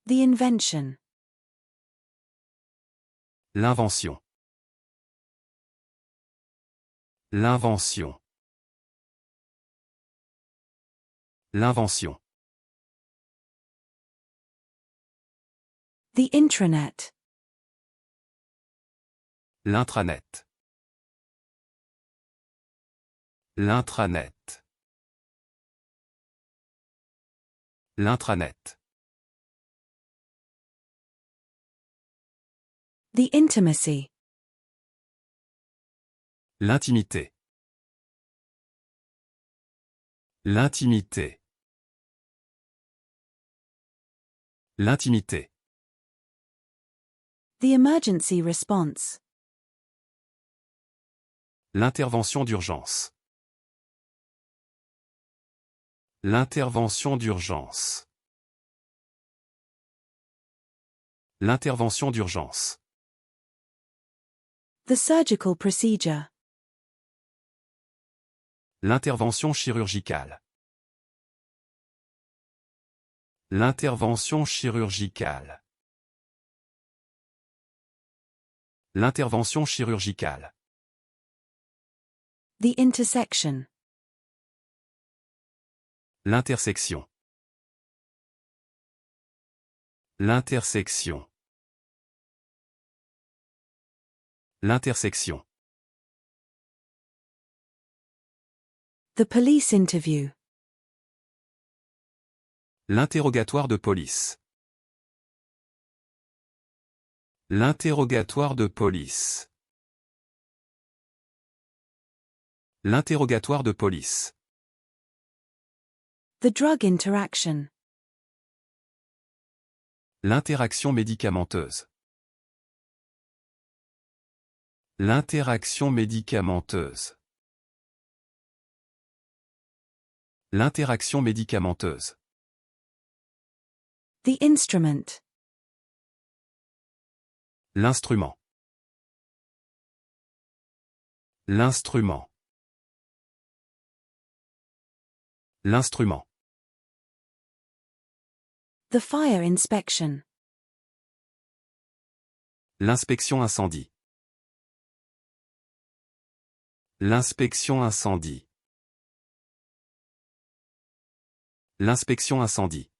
The invention. L'invention. L'invention. L'invention. The intranet. L'intranet. L'intranet. L'intranet. The intimacy. L'intimité. L'intimité. L'intimité. The emergency response. L'intervention d'urgence. L'intervention d'urgence. L'intervention d'urgence. The surgical procedure. L'intervention chirurgicale. L'intervention chirurgicale. L'intervention chirurgicale. The intersection. L'intersection. L'intersection. L'intersection. The police interview. L'interrogatoire de police. L'interrogatoire de police. L'interrogatoire de police. The drug interaction. L'interaction médicamenteuse. L'interaction médicamenteuse. L'interaction médicamenteuse. The instrument. L'instrument. L'instrument. L'instrument. The fire inspection. L'inspection incendie. L'inspection incendie. L'inspection incendie.